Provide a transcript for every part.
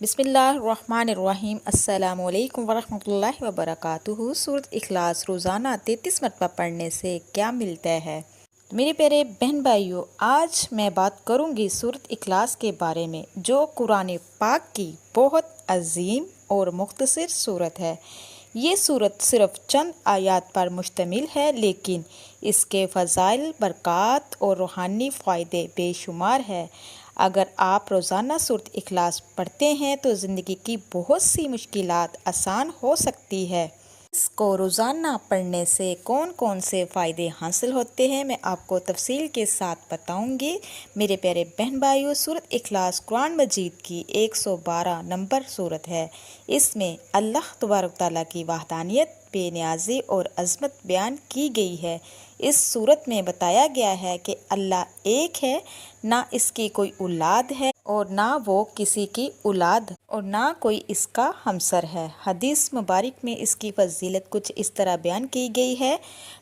بسم اللہ الرحمن الرحیم۔ السلام علیکم ورحمۃ اللہ وبرکاتہ۔ سورۃ اخلاص روزانہ 33 مرتبہ پڑھنے سے کیا ملتا ہے؟ میرے پیارے بہن بھائیوں، آج میں بات کروں گی سورۃ اخلاص کے بارے میں، جو قرآن پاک کی بہت عظیم اور مختصر سورت ہے۔ یہ سورت صرف چند آیات پر مشتمل ہے، لیکن اس کے فضائل، برکات اور روحانی فائدے بے شمار ہیں۔ اگر آپ روزانہ سورۃ اخلاص پڑھتے ہیں تو زندگی کی بہت سی مشکلات آسان ہو سکتی ہے۔ اس کو روزانہ پڑھنے سے کون کون سے فائدے حاصل ہوتے ہیں، میں آپ کو تفصیل کے ساتھ بتاؤں گی۔ میرے پیارے بہن بھائیوں، سورۃ اخلاص قرآن مجید کی 112 نمبر سورت ہے۔ اس میں اللہ تبارک تعالیٰ کی وحدانیت، بے نیازی اور عظمت بیان کی گئی ہے۔ اس سورت میں بتایا گیا ہے کہ اللہ ایک ہے، نہ اس کی کوئی اولاد ہے اور نہ وہ کسی کی اولاد اور نہ کوئی اس کا ہمسر ہے۔ حدیث مبارک میں اس کی فضیلت کچھ اس طرح بیان کی گئی ہے۔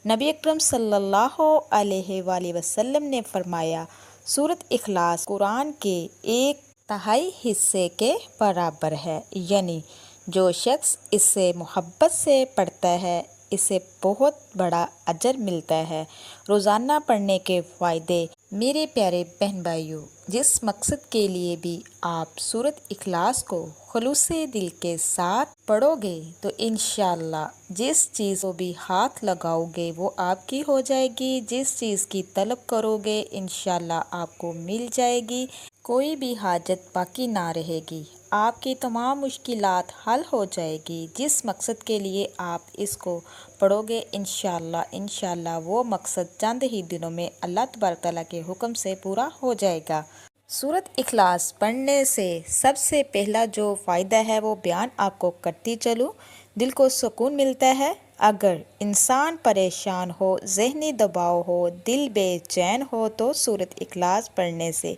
نبی اکرم صلی اللہ علیہ وآلہ وسلم نے فرمایا، سورۃ اخلاص قرآن کے 1/3 حصے کے برابر ہے، یعنی جو شخص اسے محبت سے پڑھتا ہے اسے بہت بڑا اجر ملتا ہے۔ روزانہ پڑھنے کے فائدے۔ میرے پیارے بہن بھائیوں، جس مقصد کے لیے بھی آپ سورۃ اخلاص کو خلوص دل کے ساتھ پڑھو گے تو انشاءاللہ جس چیز کو بھی ہاتھ لگاؤ گے وہ آپ کی ہو جائے گی، جس چیز کی طلب کرو گے انشاءاللہ آپ کو مل جائے گی، کوئی بھی حاجت باقی نہ رہے گی، آپ کی تمام مشکلات حل ہو جائے گی۔ جس مقصد کے لیے آپ اس کو پڑھو گے انشاءاللہ وہ مقصد چند ہی دنوں میں اللہ تبارک تعالیٰ کے حکم سے پورا ہو جائے گا۔ سورۃ اخلاص پڑھنے سے سب سے پہلا جو فائدہ ہے وہ بیان آپ کو کرتی چلوں۔ دل کو سکون ملتا ہے۔ اگر انسان پریشان ہو، ذہنی دباؤ ہو، دل بے چین ہو تو سورۃ اخلاص پڑھنے سے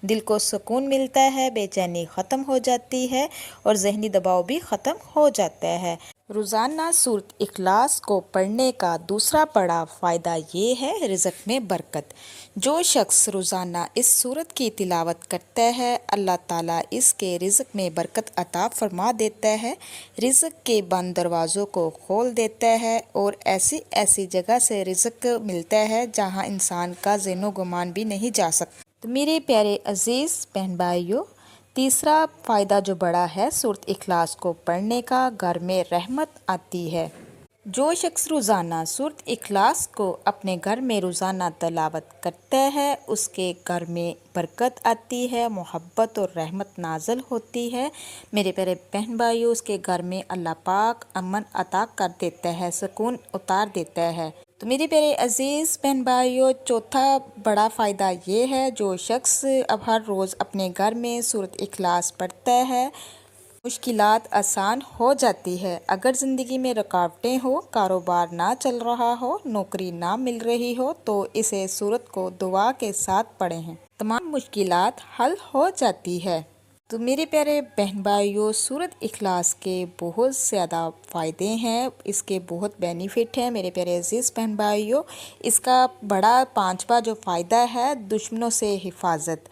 دل کو سکون ملتا ہے، بے چینی ختم ہو جاتی ہے اور ذہنی دباؤ بھی ختم ہو جاتا ہے۔ روزانہ سورۃ اخلاص کو پڑھنے کا دوسرا بڑا فائدہ یہ ہے رزق میں برکت۔ جو شخص روزانہ اس سورت کی تلاوت کرتا ہے اللہ تعالیٰ اس کے رزق میں برکت عطا فرما دیتا ہے، رزق کے بند دروازوں کو کھول دیتا ہے اور ایسی ایسی جگہ سے رزق ملتا ہے جہاں انسان کا ذہن و گمان بھی نہیں جا سکتا۔ تو میرے پیارے عزیز بہن بھائیوں، تیسرا فائدہ جو بڑا ہے سورۃ اخلاص کو پڑھنے کا، گھر میں رحمت آتی ہے۔ جو شخص روزانہ سورۃ اخلاص کو اپنے گھر میں روزانہ تلاوت کرتا ہے اس کے گھر میں برکت آتی ہے، محبت اور رحمت نازل ہوتی ہے۔ میرے پیارے بہن بھائیوں، اس کے گھر میں اللہ پاک امن عطا کر دیتا ہے، سکون اتار دیتا ہے۔ تو میرے پیارے عزیز بہن بھائیوں، چوتھا بڑا فائدہ یہ ہے، جو شخص اب ہر روز اپنے گھر میں سورۃ اخلاص پڑھتا ہے مشکلات آسان ہو جاتی ہے۔ اگر زندگی میں رکاوٹیں ہوں، کاروبار نہ چل رہا ہو، نوکری نہ مل رہی ہو تو اسے سورت کو دعا کے ساتھ پڑھیں، تمام مشکلات حل ہو جاتی ہے۔ تو میرے پیارے بہن بھائیوں، سورۃ اخلاص کے بہت زیادہ فائدے ہیں، اس کے بہت بینیفٹ ہیں۔ میرے پیارے عزیز بہن بھائیوں، اس کا بڑا پانچواں جو فائدہ ہے دشمنوں سے حفاظت۔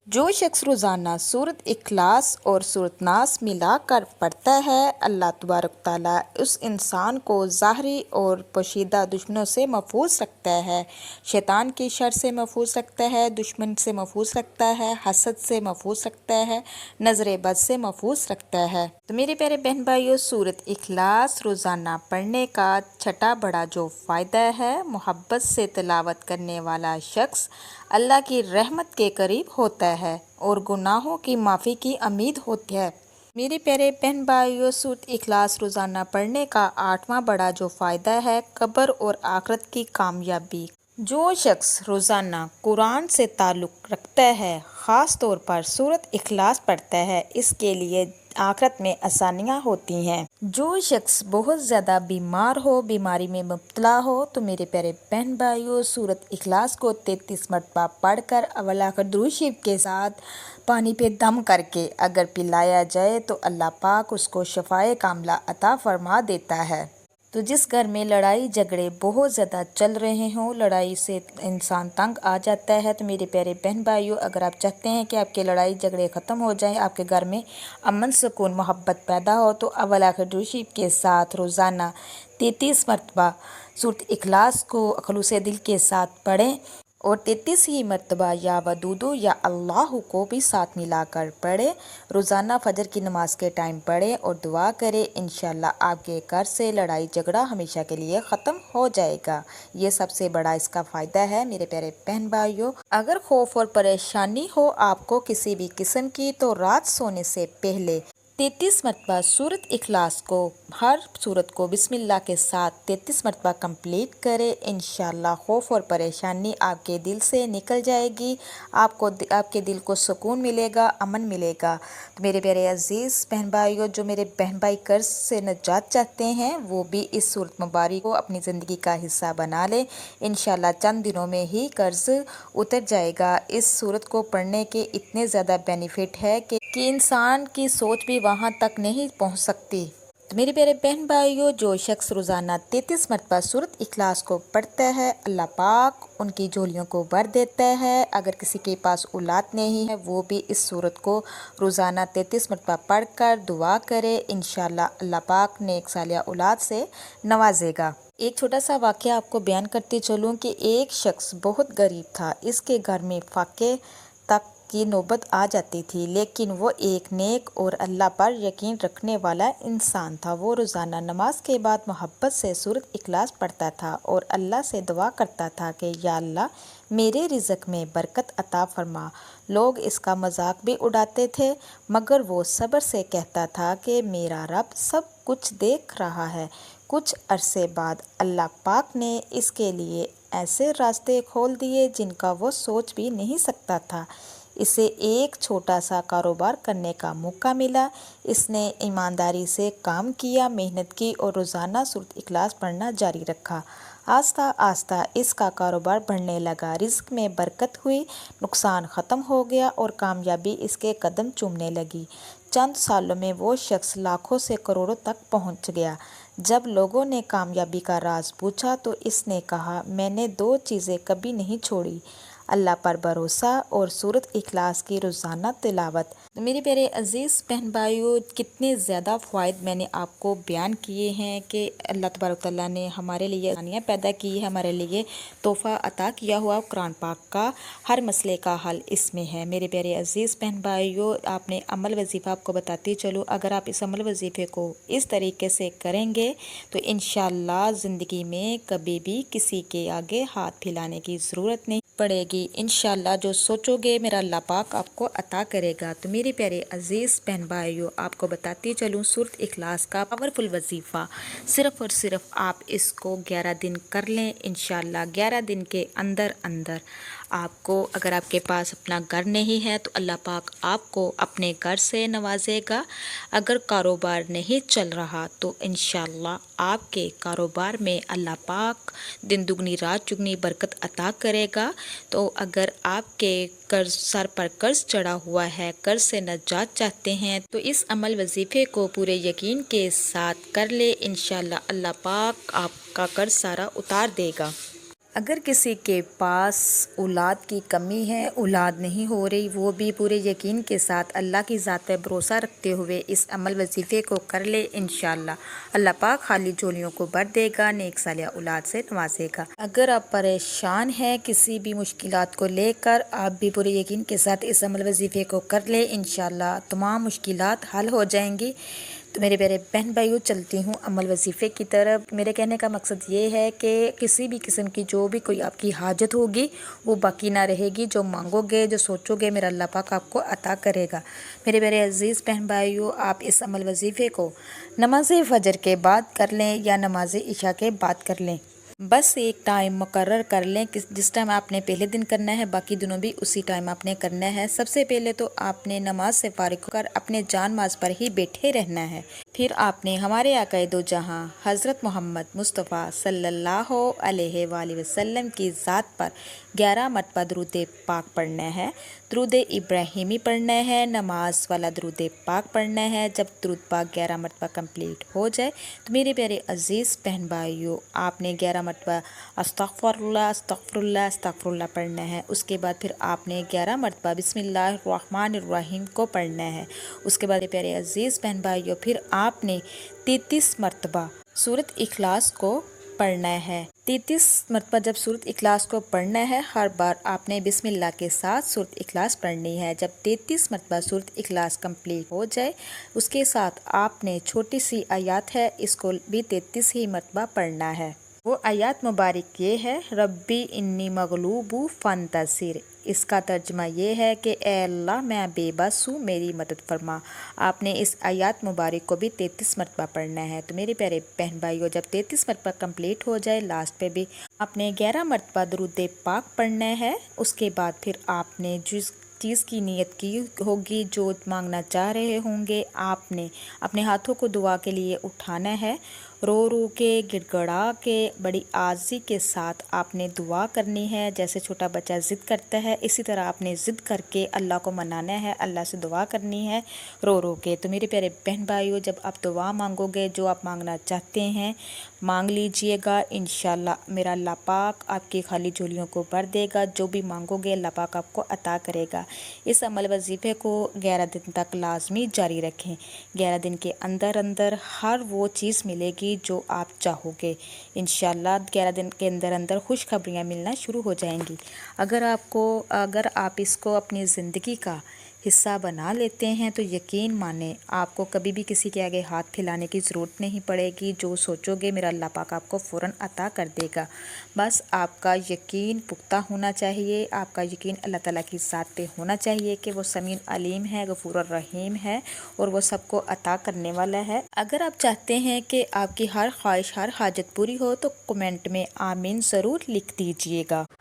جو شخص روزانہ سورۃ اخلاص اور سورۃ ناس ملا کر پڑھتا ہے اللہ تبارک تعالیٰ اس انسان کو ظاہری اور پوشیدہ دشمنوں سے محفوظ رکھتا ہے، شیطان کی شر سے محفوظ رکھتا ہے، دشمن سے محفوظ رکھتا ہے، حسد سے محفوظ رکھتا ہے، نظر بد سے محفوظ رکھتا ہے۔ تو میرے پیارے بہن بھائیوں، سورۃ اخلاص روزانہ پڑھنے کا چھٹا بڑا جو فائدہ ہے، محبت سے تلاوت کرنے والا شخص اللہ کی رحمت کے قریب ہوتا ہے اور گناہوں کی معافی کی امید ہوتی ہے۔ میرے پیارے بہن بھائیوں، سورۃ اخلاص روزانہ پڑھنے کا آٹھواں بڑا جو فائدہ ہے، قبر اور آخرت کی کامیابی۔ جو شخص روزانہ قرآن سے تعلق رکھتا ہے، خاص طور پر سورۃ اخلاص پڑھتا ہے، اس کے لیے آخرت میں آسانیاں ہوتی ہیں۔ جو شخص بہت زیادہ بیمار ہو، بیماری میں مبتلا ہو تو میرے پیارے بہن بھائیوں، سورۃ اخلاص کو 33 مرتبہ پڑھ کر اول آخر درود شریف کے ساتھ پانی پہ دم کر کے اگر پلایا جائے تو اللہ پاک اس کو شفائے کاملہ عطا فرما دیتا ہے۔ تو جس گھر میں لڑائی جھگڑے بہت زیادہ چل رہے ہوں، لڑائی سے انسان تنگ آ جاتا ہے، تو میرے پیارے بہن بھائیوں، اگر آپ چاہتے ہیں کہ آپ کے لڑائی جھگڑے ختم ہو جائیں، آپ کے گھر میں امن سکون محبت پیدا ہو، تو اول آخر درود شریف کے ساتھ روزانہ 33 مرتبہ سورۃ اخلاص کو خلوص دل کے ساتھ پڑھیں، اور 33 ہی مرتبہ یا ودودو یا اللہ کو بھی ساتھ ملا کر پڑھیں۔ روزانہ فجر کی نماز کے ٹائم پڑھیں اور دعا کریں، انشاءاللہ آپ کے گھر سے لڑائی جھگڑا ہمیشہ کے لیے ختم ہو جائے گا۔ یہ سب سے بڑا اس کا فائدہ ہے میرے پیارے بہن بھائیوں۔ اگر خوف اور پریشانی ہو آپ کو کسی بھی قسم کی، تو رات سونے سے پہلے 33 مرتبہ سورۃ اخلاص کو، ہر سورت کو بسم اللہ کے ساتھ 33 مرتبہ کمپلیٹ کرے، انشاءاللہ خوف اور پریشانی آپ کے دل سے نکل جائے گی، آپ کے دل کو سکون ملے گا، امن ملے گا۔ تو میرے پیارے عزیز بہن بھائیوں، جو میرے بہن بھائی قرض سے نجات چاہتے ہیں، وہ بھی اس سورۃ مبارک کو اپنی زندگی کا حصہ بنا لیں، انشاءاللہ چند دنوں میں ہی قرض اتر جائے گا۔ اس سورت کو پڑھنے کے اتنے زیادہ بینیفٹ ہے کہ انسان کی سوچ بھی وہاں تک نہیں پہنچ سکتی۔ تو میرے پیارے بہن بھائیوں، جو شخص روزانہ 33 مرتبہ سورۃ اخلاص کو پڑھتا ہے، اللہ پاک ان کی جھولیوں کو بھر دیتا ہے۔ اگر کسی کے پاس اولاد نہیں ہے، وہ بھی اس سورت کو روزانہ 33 مرتبہ پڑھ کر دعا کرے، انشاءاللہ اللہ پاک نیک صالح اولاد سے نوازے گا۔ ایک چھوٹا سا واقعہ آپ کو بیان کرتے چلوں کہ ایک شخص بہت غریب تھا، اس کے گھر میں فاقے تک کی نوبت آ جاتی تھی، لیکن وہ ایک نیک اور اللہ پر یقین رکھنے والا انسان تھا۔ وہ روزانہ نماز کے بعد محبت سے سورۃ اخلاص پڑھتا تھا اور اللہ سے دعا کرتا تھا کہ یا اللہ میرے رزق میں برکت عطا فرما۔ لوگ اس کا مذاق بھی اڑاتے تھے، مگر وہ صبر سے کہتا تھا کہ میرا رب سب کچھ دیکھ رہا ہے۔ کچھ عرصے بعد اللہ پاک نے اس کے لیے ایسے راستے کھول دیے جن کا وہ سوچ بھی نہیں سکتا تھا۔ اسے ایک چھوٹا سا کاروبار کرنے کا موقع ملا۔ اس نے ایمانداری سے کام کیا، محنت کی اور روزانہ سورۃ اخلاص پڑھنا جاری رکھا۔ آہستہ آہستہ اس کا کاروبار بڑھنے لگا، رزق میں برکت ہوئی، نقصان ختم ہو گیا اور کامیابی اس کے قدم چومنے لگی۔ چند سالوں میں وہ شخص لاکھوں سے کروڑوں تک پہنچ گیا۔ جب لوگوں نے کامیابی کا راز پوچھا تو اس نے کہا، میں نے دو چیزیں کبھی نہیں چھوڑی، اللہ پر بھروسہ اور سورۃ اخلاص کی روزانہ تلاوت۔ تو میرے پیارے عزیز بہن بھائیوں، کتنے زیادہ فوائد میں نے آپ کو بیان کیے ہیں کہ اللہ تبارک تعالیٰ نے ہمارے لیے آسانیاں پیدا کی ہے، ہمارے لیے تحفہ عطا کیا ہوا قرآن پاک کا، ہر مسئلے کا حل اس میں ہے۔ میرے پیارے عزیز بہن بھائیوں، آپ نے عمل وظیفہ آپ کو بتاتی چلو، اگر آپ اس عمل وظیفے کو اس طریقے سے کریں گے تو انشاءاللہ زندگی میں کبھی بھی کسی کے آگے ہاتھ پھیلانے کی ضرورت نہیں پڑے گی۔ انشاءاللہ جو سوچو گے میرا اللہ پاک آپ کو عطا کرے گا۔ تو میرے پیارے عزیز بہن بھائیوں، آپ کو بتاتی چلوں سورۃ اخلاص کا پاورفل وظیفہ، صرف اور صرف آپ اس کو 11 دن کر لیں، انشاءاللہ 11 دن کے اندر اندر آپ کو، اگر آپ کے پاس اپنا گھر نہیں ہے تو اللہ پاک آپ کو اپنے گھر سے نوازے گا۔ اگر کاروبار نہیں چل رہا تو انشاءاللہ آپ کے کاروبار میں اللہ پاک دن دگنی رات چگنی برکت عطا کرے گا۔ تو اگر آپ کے قرض سر پر قرض چڑھا ہوا ہے، قرض سے نجات چاہتے ہیں، تو اس عمل وظیفے کو پورے یقین کے ساتھ کر لے، انشاءاللہ اللہ پاک آپ کا قرض سارا اتار دے گا۔ اگر کسی کے پاس اولاد کی کمی ہے، اولاد نہیں ہو رہی، وہ بھی پورے یقین کے ساتھ اللہ کی ذات پہ بھروسہ رکھتے ہوئے اس عمل وظیفے کو کر لے، انشاءاللہ اللہ پاک خالی جھولیوں کو بھر دے گا، نیک صالح اولاد سے نوازے گا۔ اگر آپ پریشان ہیں کسی بھی مشکلات کو لے کر، آپ بھی پورے یقین کے ساتھ اس عمل وظیفے کو کر لے، انشاءاللہ تمام مشکلات حل ہو جائیں گی۔ تو میرے پیارے بہن بھائیوں، چلتی ہوں عمل وظیفے کی طرف۔ میرے کہنے کا مقصد یہ ہے کہ کسی بھی قسم کی جو بھی کوئی آپ کی حاجت ہوگی وہ باقی نہ رہے گی، جو مانگو گے، جو سوچو گے، میرا اللہ پاک آپ کو عطا کرے گا۔ میرے پیارے عزیز بہن بھائیوں، آپ اس عمل وظیفے کو نماز فجر کے بعد کر لیں یا نماز عشاء کے بعد کر لیں۔ بس ایک ٹائم مقرر کر لیں کہ جس ٹائم آپ نے پہلے دن کرنا ہے باقی دنوں بھی اسی ٹائم آپ نے کرنا ہے۔ سب سے پہلے تو آپ نے نماز سے فارغ ہو کر اپنے جان ماز پر ہی بیٹھے رہنا ہے۔ پھر آپ نے ہمارے آقا دو جہاں حضرت محمد مصطفیٰ صلی اللہ علیہ وآلہ وسلم کی ذات پر 11 مرتبہ درود پاک پڑھنا ہے، درود ابراہیمی پڑھنا ہے، نماز والا درود پاک پڑھنا ہے۔ جب درود پاک 11 مرتبہ کمپلیٹ ہو جائے تو میرے پیارے عزیز بہن بھائیوں، آپ نے 11 مرتبہ استغفر اللہ استغفر اللہ استغفر اللہ پڑھنا ہے۔ اس کے بعد پھر آپ نے 11 مرتبہ بسم اللہ الرحمن الرحیم کو پڑھنا ہے۔ اس کے بعد پیارے عزیز بہن بھائیوں، پھر آپ نے 33 مرتبہ سورۃ اخلاص کو پڑھنا ہے۔ 33 مرتبہ جب سورۃ اخلاص کو پڑھنا ہے، ہر بار آپ نے بسم اللہ کے ساتھ سورۃ اخلاص پڑھنی ہے۔ جب 33 مرتبہ سورۃ اخلاص کمپلیٹ ہو جائے، اس کے ساتھ آپ نے چھوٹی سی آیات ہے، اس کو بھی 33 ہی مرتبہ پڑھنا ہے۔ وہ آیات مبارک یہ ہے، ربی انی مغلوب فانتصر۔ اس کا ترجمہ یہ ہے کہ اے اللہ میں بے بس ہوں، میری مدد فرما۔ آپ نے اس آیات مبارک کو بھی 33 مرتبہ پڑھنا ہے۔ تو میرے پیارے بہن بھائیوں، جب 33 مرتبہ کمپلیٹ ہو جائے، لاسٹ پہ بھی آپ نے 11 مرتبہ درود پاک پڑھنا ہے۔ اس کے بعد پھر آپ نے جس چیز کی نیت کی ہوگی، جو مانگنا چاہ رہے ہوں گے، آپ نے اپنے ہاتھوں کو دعا کے لیے اٹھانا ہے، رو رو کے گڑ گڑا کے بڑی عاجزی کے ساتھ آپ نے دعا کرنی ہے۔ جیسے چھوٹا بچہ ضد کرتا ہے، اسی طرح آپ نے ضد کر کے اللہ کو منانا ہے، اللہ سے دعا کرنی ہے رو رو کے۔ تو میرے پیارے بہن بھائیوں، جب آپ دعا مانگو گے، جو آپ مانگنا چاہتے ہیں مانگ لیجئے گا، انشاءاللہ میرا اللہ پاک آپ کی خالی جھولیوں کو بھر دے گا۔ جو بھی مانگو گے اللہ پاک آپ کو عطا کرے گا۔ اس عمل وظیفے کو 11 دن تک لازمی جاری رکھیں۔ 11 دن کے اندر اندر ہر وہ چیز ملے گی جو آپ چاہو گے۔ انشاءاللہ 11 دن کے اندر اندر خوشخبریاں ملنا شروع ہو جائیں گی۔ اگر آپ اس کو اپنی زندگی کا حصہ بنا لیتے ہیں تو یقین مانیں، آپ کو کبھی بھی کسی کے آگے ہاتھ پھیلانے کی ضرورت نہیں پڑے گی۔ جو سوچو گے میرا اللہ پاک آپ کو فوراً عطا کر دے گا۔ بس آپ کا یقین پختہ ہونا چاہیے، آپ کا یقین اللہ تعالیٰ کی ذات پہ ہونا چاہیے کہ وہ سمیع علیم ہے، غفور الرحیم ہے اور وہ سب کو عطا کرنے والا ہے۔ اگر آپ چاہتے ہیں کہ آپ کی ہر خواہش ہر حاجت پوری ہو تو کمنٹ میں آمین ضرور لکھ دیجئے گا۔